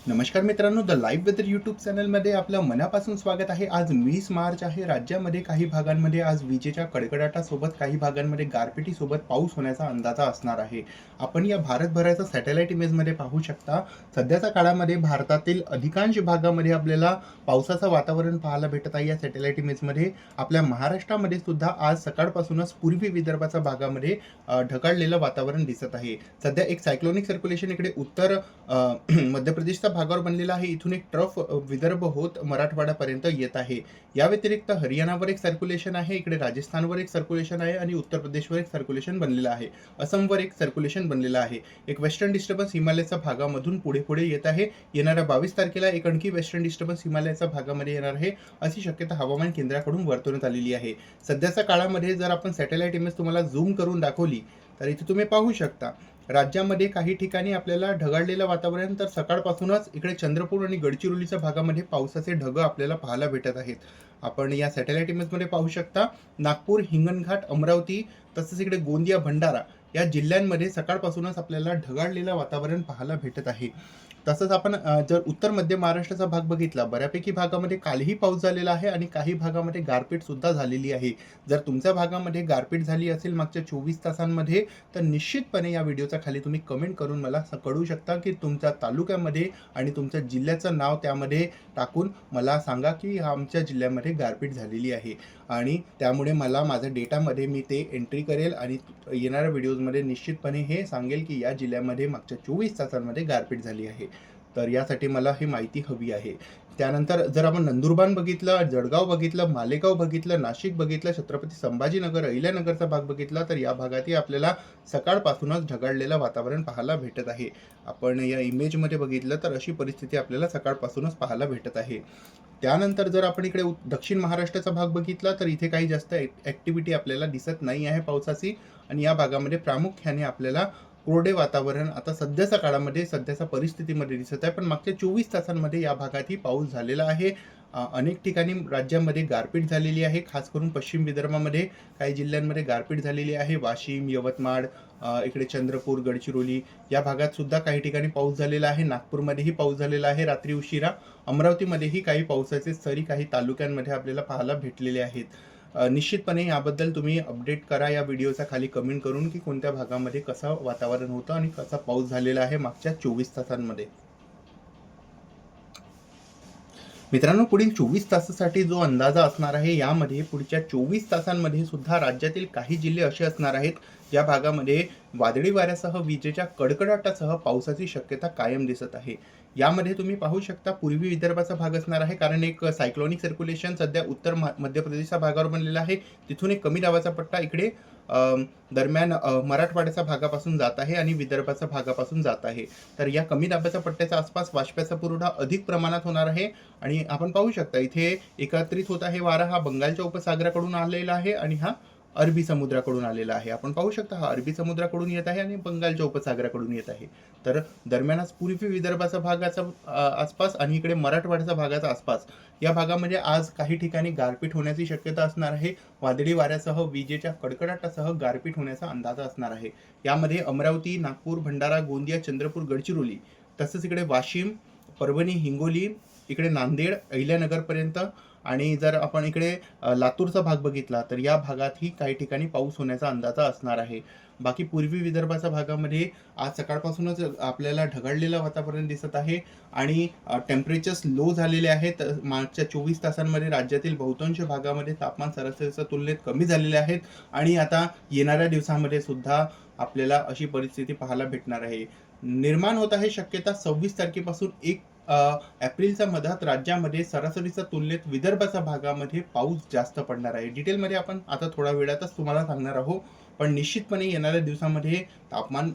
नमस्कार मित्रांनो, the live weather YouTube चॅनलमध्ये आपलं मनापासून स्वागत आहे. आज 20 मार्च आहे. राज्यामध्ये काही भागांमध्ये आज विजेच्या कडकडाटासोबत काही भागांमध्ये गारपिटीसोबत पाऊस होण्याचा अंदाजा असणार आहे. आपण या भारतभराचा सॅटेलाईट इमेजमध्ये पाहू शकता. सध्याच्या काळामध्ये भारतातील अधिकांश भागामध्ये आपल्याला पावसाचं वातावरण पाहायला भेटत आहे. या सॅटेलाईट इमेजमध्ये आपल्या महाराष्ट्रामध्ये सुद्धा आज सकाळपासूनच पूर्वी विदर्भाच्या भागामध्ये ढगाळलेलं वातावरण दिसत आहे. सध्या एक सायक्लोनिक सर्क्युलेशन इकडे उत्तर मध्य प्रदेशचा भागावर बनलेला आहे. इथून एक ट्रफ विदर्भ होत मराठवाड्यापर्यंत येत आहे. या व्यतिरिक्त हरियाणावर एक सर्क्युलेशन आहे, इकडे राजस्थानवर एक सर्क्युलेशन आहे आणि उत्तर प्रदेशवर एक सर्क्युलेशन बनलेलं आहे. असमवर एक सर्क्युलेशन बनलेलं आहे. एक वेस्टर्न डिस्टर्बन्स हिमालयाच्या भागामधून पुढे पुढे येत आहे. येणाऱ्या 22 तारखेला एक आणखी वेस्टर्न डिस्टर्बन्स हिमालयाच्या भागामध्ये येणार आहे, अशी शक्यता हवामान केंद्राकडून वर्तवण्यात आलेली आहे. सध्याच्या काळामध्ये जर आपण सॅटेलाईट इमेज तुम्हाला झूम करून दाखवली तर इथे तुम्ही पाहू शकता राज्यामध्ये काही ठिकाणी आपल्याला ढगाळलेलं वातावरण, तर सकाळपासूनच इकडे चंद्रपूर आणि गडचिरोलीच्या भागामध्ये पावसाचे ढग आपल्याला पाहायला भेटत आहेत. आपण या सॅटेलाईट इमेजमध्ये पाहू शकता नागपूर, हिंगणघाट, अमरावती तसंच इकडे गोंदिया, भंडारा या जिल्ह्यांमध्ये सकाळपासूनच आपल्याला ढगाळलेलं वातावरण पाहायला भेटत आहे. तसंच आपण जर उत्तर मध्य महाराष्ट्राचा भाग बघितला, बऱ्यापैकी भागामध्ये कालही पाऊस झालेला आहे आणि काही भागामध्ये गारपीट सुद्धा झालेली आहे. जर तुमच्या भागामध्ये गारपीट झाली असेल मागच्या 24 तासांमध्ये, तर निश्चितपणे या व्हिडिओच्या खाली तुम्ही कमेंट करून मला कळवू शकता की तुमच्या तालुक्यामध्ये आणि तुमच्या जिल्ह्याचं नाव त्यामध्ये टाकून मला सांगा की आमच्या जिल्ह्यामध्ये गारपीट झालेली आहे. आणि त्यामुळे मला माझ्या डेटामध्ये मी ते एंट्री करेल आणि येणाऱ्या व्हिडिओजमध्ये निश्चितपणे हे सांगेल की या जिल्ह्यामध्ये मागच्या 24 तासांमध्ये गारपीट झाली आहे. तर यासाठी मला ही माहिती हवी आहे. त्यानंतर जर आपण नंदुरबार बघितलं, जळगाव बघितलं, मालेगाव बघितलं, नाशिक बघितलं, छत्रपती संभाजीनगर, अहिल्यानगरचा भाग बघितला, तर या भागातही आपल्याला सकाळपासूनच ढगाळलेलं वातावरण पाहायला भेटत आहे. आपण या इमेजमध्ये बघितलं तर अशी परिस्थिती आपल्याला सकाळपासूनच पाहायला भेटत आहे. त्यानंतर जर आपण इकडे दक्षिण महाराष्ट्राचा भाग बघितला तर इथे काही जास्त ॲक्टिव्हिटी आपल्याला दिसत नाही आहे पावसाची, आणि या भागामध्ये प्रामुख्याने आपल्याला कोरडे वातावरण आता सध्याच्या काळामध्ये सध्याच्या परिस्थितीमध्ये दिसत आहे. पण मागच्या 24 तासांमध्ये या भागातही पाऊस झालेला आहे. अनेक ठिकाणी राज्यामध्ये गारपीट झालेली आहे. खास करून पश्चिम विदर्भामध्ये काही जिल्ह्यांमध्ये गारपीट झालेली आहे. वाशिम, यवतमाळ, इकडे चंद्रपूर, गडचिरोली या भागात सुद्धा काही ठिकाणी पाऊस झालेला आहे. नागपूरमध्येही पाऊस झालेला आहे रात्री उशिरा. अमरावतीमध्येही काही पावसाचे सरी काही तालुक्यांमध्ये आपल्याला पाहायला भेटलेले आहेत. निश्चितपणे याबद्दल तुम्ही अपडेट करा या व्हिडिओच्या खाली कमेंट करून की कोणत्या भागामध्ये कसं वातावरण होतं आणि कसा पाऊस झालेला आहे मागच्या 24 तासांमध्ये. मित्रांनो, पुढील 24 तासासाठी जो अंदाजा असणार आहे, यामध्ये पुढच्या 24 तासांमध्ये सुद्धा राज्यातील काही जिल्हे असे असणार आहेत ज्या भागामध्ये वादळी वाऱ्यासह विजेच्या कडकडाटासह पावसाची शक्यता कायम दिसत आहे. यामध्ये तुम्ही पाहू शकता पूर्वी विदर्भाचा भाग असणार आहे, कारण एक सायक्लोनिक सर्क्युलेशन सध्या उत्तर मध्य प्रदेशच्या भागावर बनलेला आहे. तिथून एक कमी दाबाचा पट्टा इकडे दरम्यान मराठवाड्याच्या भागापासून जात आहे आणि विदर्भाच्या भागापासून जात आहे. तर या कमी दाबाच्या पट्ट्याच्या आसपास वाष्पाचा पुरवठा अधिक प्रमाणात होणार आहे आणि आपण पाहू शकता इथे एकत्रित होत आहे वारा. हा बंगालच्या उपसागराकडून आलेला आहे आणि हा अरबी समुद्राकडून आलेला आहे. आपण पाहू शकता हा अरबी समुद्राकडून येत आहे आणि बंगालच्या उपसागराकडून येत आहे. तर दरम्यानच पूर्वी विदर्भाचा भागाचा आसपास आणि इकडे मराठवाड्याचा भागाचा आसपास या भागामध्ये आज काही ठिकाणी गारपीट होण्याची शक्यता असणार आहे. वादळी वाऱ्यासह विजेच्या कडकडाटासह गारपीट होण्याचा अंदाज असणार आहे. यामध्ये अमरावती, नागपूर, भंडारा, गोंदिया, चंद्रपूर, गडचिरोली तसंच इकडे वाशिम, परभणी, हिंगोली, इकडे नांदेड, अहिल्यानगरपर्यंत आणि जर आपण इकडे लातूरचा भाग बघितला तर या भागातही काही ठिकाणी पाऊस होण्याचा अंदाजा असणार आहे. बाकी पूर्वी विदर्भाच्या भागामध्ये आज सकाळपासूनच आपल्याला ढगाळलेलं वातावरण दिसत आहे आणि टेम्परेचर्स लो झालेले आहेत. मागच्या 24 तासांमध्ये राज्यातील बहुतांश भागामध्ये तापमान सरासरीच्या तुलनेत कमी झालेले आहेत आणि आता येणाऱ्या दिवसामध्ये सुद्धा आपल्याला अशी परिस्थिती पाहायला भेटणार आहे. निर्माण होत आहे शक्यता 26 तारखेपासून 1 एप्रिलच्या मधात राज्यामध्ये सरासरीच्या तुलनेत विदर्भाच्या भागामध्ये पाऊस जास्त पडणार आहे. डिटेलमध्ये आपण आता थोड्या वेळातच तुम्हाला सांगणार आहोत. पण निश्चितपणे येणाऱ्या दिवसामध्ये तापमान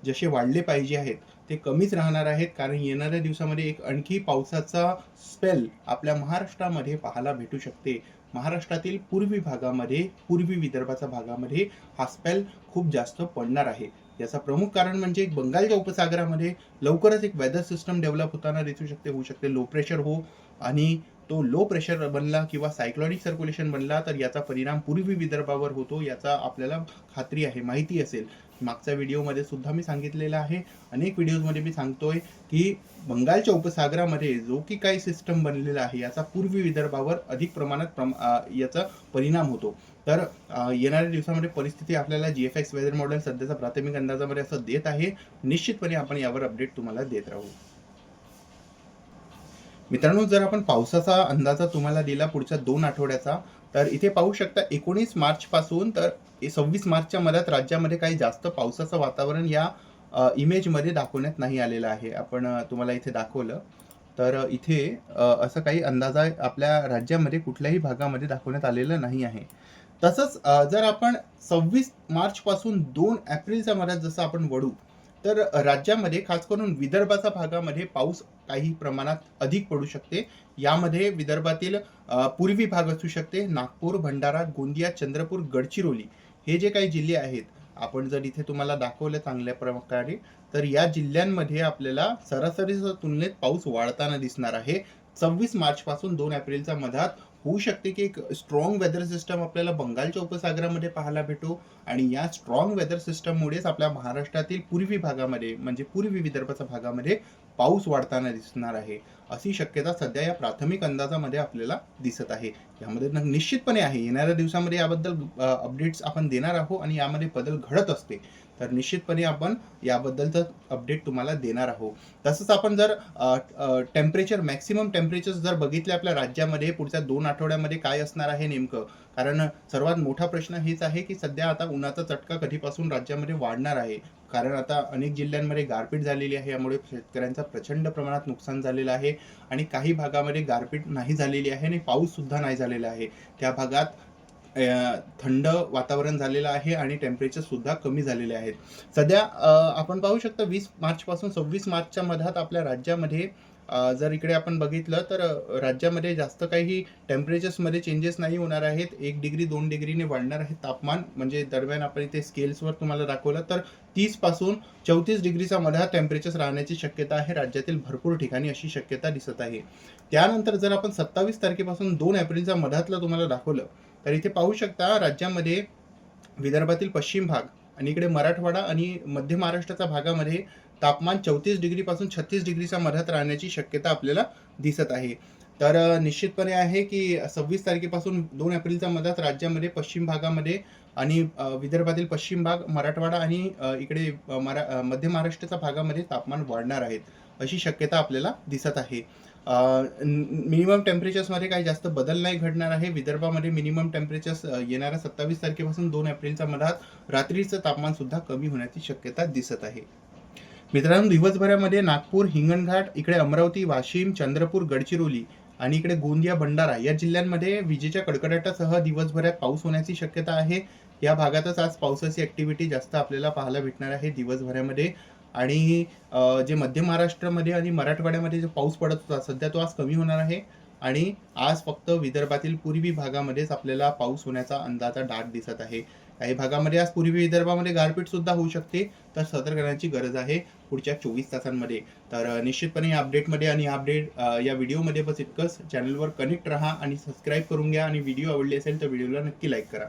जसे वाढले पाहिजे आहेत ते कमीच राहणार आहेत, कारण येणाऱ्या दिवसामध्ये एक आणखी पावसाचा स्पेल आपल्या महाराष्ट्रामध्ये पाहायला भेटू शकते. महाराष्ट्रातील पूर्वी भागामध्ये, पूर्वी विदर्भाच्या भागामध्ये हा स्पेल खूप जास्त पडणार आहे. याचा प्रमुख कारण म्हणजे बंगालच्या उपसागरामध्ये लवकरच एक वेदर सिस्टम डेव्हलप होताना दिसू शकते, होऊ शकते लो प्रेशर हो, आणि तो लो प्रेशर बनला किंवा सायक्लॉनिक सर्क्युलेशन बनला तर याचा परिणाम पूर्वी विदर्भावर होतो, याचा आपल्याला खात्री आहे, माहिती असेल. मागच्या व्हिडिओमध्ये सुद्धा मी सांगितलेलं आहे, अनेक व्हिडिओजमध्ये मी सांगतोय की बंगालच्या उपसागरामध्ये जो की काही सिस्टम बनलेला आहे याचा पूर्वी विदर्भावर अधिक प्रमाणात याचा परिणाम होतो. तर येणाऱ्या दिवसामध्ये परिस्थिती आपल्याला GFX वेदर मॉडेल सध्याचा प्राथमिक अंदाजामध्ये असं देत आहे. निश्चितपणे आपण यावर अपडेट तुम्हाला देत राहू. मित्रांनो, जर आपण पावसाचा अंदाजा तुम्हाला दिला पुढच्या 2 आठवड्याचा, तर इथे पाहू शकता 19 मार्च पासून तर 26 मार्चच्या मध्यात राज्यामध्ये काही जास्त पावसाचं वातावरण या इमेजमध्ये दाखवण्यात नाही आलेलं आहे. आपण तुम्हाला इथे दाखवलं तर इथे असं काही अंदाजा आपल्या राज्यामध्ये कुठल्याही भागामध्ये दाखवण्यात आलेलं नाही आहे. तसंच जर आपण 26 मार्च पासून 2 एप्रिलच्या मध्यात जसं आपण वळू, तर राज्यामध्ये खास करून विदर्भाच्या भागामध्ये पाऊस काही प्रमाणात अधिक पडू शकते. यामध्ये विदर्भातील पूर्वी भाग असू शकते. नागपूर, भंडारा, गोंदिया, चंद्रपूर, गडचिरोली हे जे काही जिल्हे आहेत, आपण जर इथे तुम्हाला दाखवलं चांगल्या प्रकारे, तर या जिल्ह्यांमध्ये आपल्याला सरासरीच्या तुलनेत पाऊस वाढताना दिसणार आहे. 26 मार्च पासून 2 एप्रिलच्या मध्यात होऊ शकते की एक स्ट्रॉंग वेदर सिस्टम आपल्याला बंगालच्या उपसागरामध्ये पाहायला भेटू आणि या स्ट्रॉंग वेदर सिस्टममुळेच आपल्या महाराष्ट्रातील पूर्वी भागामध्ये म्हणजे पूर्वी विदर्भाच्या भागामध्ये पाऊस वाढताना दिसणार आहे. अशी शक्यता सध्या या प्राथमिक अंदाजामध्ये आपल्याला दिसत आहे. यामध्ये निश्चितपणे आहे. येणाऱ्या दिवसामध्ये याबद्दल अपडेट्स आपण देणार आहोत आणि यामध्ये बदल घडत असते. तर निश्चितपणे आपण याबद्दलचं अपडेट तुम्हाला देणार आहोत. तसंच आपण जर टेम्परेचर मॅक्सिमम टेम्परेचर जर बघितले आपल्या राज्यामध्ये पुढच्या 2 आठवड्यामध्ये काय असणार आहे नेमकं, कारण सर्वात मोठा प्रश्न हेच आहे की सध्या आता उन्हाचा चटका कधीपासून राज्यामध्ये वाढणार आहे. कारण आता अनेक जिल्ह्यांमध्ये गारपीट झालेली आहे. यामुळे शेतकऱ्यांचं प्रचंड प्रमाणात नुकसान झालेलं आहे आणि काही भागामध्ये गारपीट नाही झालेली आहे आणि पाऊस सुद्धा नाही झालेला आहे. त्या भागात थंड वातावरण झालेलं आहे आणि टेम्परेचर सुद्धा कमी झालेले आहेत. सध्या आपण पाहू शकता 20 मार्च पासून 26 मार्चच्या मध्यात आपल्या राज्यामध्ये जर इकडे आपण बघितलं तर राज्यामध्ये जास्त काही टेम्परेचर्समध्ये चेंजेस नाही होणार आहेत. 1 डिग्री 2 डिग्रीने वाढणार आहे तापमान. म्हणजे दरम्यान आपण इथे स्केल्सवर तुम्हाला दाखवलं तर 30 पासून 34 डिग्रीच्या मध्यात टेम्परेचर राहण्याची शक्यता आहे. राज्यातील भरपूर ठिकाणी अशी शक्यता दिसत आहे. त्यानंतर जर आपण 27 तारखेपासून 2 एप्रिलच्या मध्यातलं तुम्हाला दाखवलं तर इथे पाहू शकता राज्यामध्ये विदर्भातील पश्चिम भाग आणि इकडे मराठवाडा आणि मध्य महाराष्ट्राच्या भागामध्ये तापमान 34 डिग्रीपासून 36 डिग्रीच्या मध्यात राहण्याची शक्यता आपल्याला दिसत आहे. तर निश्चितपणे आहे की 26 तारखेपासून 2 एप्रिलच्या मध्यात राज्यामध्ये पश्चिम भागामध्ये आणि विदर्भातील पश्चिम भाग, मराठवाडा आणि इकडे मध्य महाराष्ट्राच्या भागामध्ये तापमान वाढणार आहेत. अशी शक्यता आपल्याला दिसत आहे. मिनिमम टेम्परेचर्समध्ये काही जास्त बदल नाही घडणार आहे. विदर्भामध्ये मिनिमम टेम्परेचर्स येणाऱ्या 27 तारखेपासून 2 एप्रिलच्या मध्यात रात्रीचं तापमान सुद्धा कमी होण्याची शक्यता दिसत आहे. मित्रांनो, दिवसभरामध्ये नागपूर, हिंगणघाट, इकडे अमरावती, वाशिम, चंद्रपूर, गडचिरोली आणि इकडे गोंदिया, भंडारा या जिल्ह्यांमध्ये विजेच्या कडकडाटासह दिवसभरात पाऊस होण्याची शक्यता आहे. या भागातच आज पावसाची ऍक्टिव्हिटी जास्त आपल्याला पाहायला भेटणार आहे दिवसभरामध्ये. आणि जे मध्य महाराष्ट्रामध्ये आणि मराठवाड्यामध्ये जो पाऊस पडत होता सध्या तो आज कमी होणार आहे आणि आज फक्त विदर्भातील पूर्वी भागामध्येच आपल्याला पाऊस होण्याचा अंदाजा दाट दिसत आहे. काही भागामध्ये आज पूर्वी विदर्भामध्ये गारपीट सुद्धा होऊ शकते. तर सतर्क राहण्याची गरज आहे पुढच्या 24 तासांमध्ये. तर निश्चितपणे या अपडेटमध्ये आणि या व्हिडिओमध्ये बस इतकंच. चॅनलवर कनेक्ट राहा आणि सबस्क्राईब करून घ्या आणि व्हिडिओ आवडली असेल तर व्हिडिओला नक्की लाईक करा.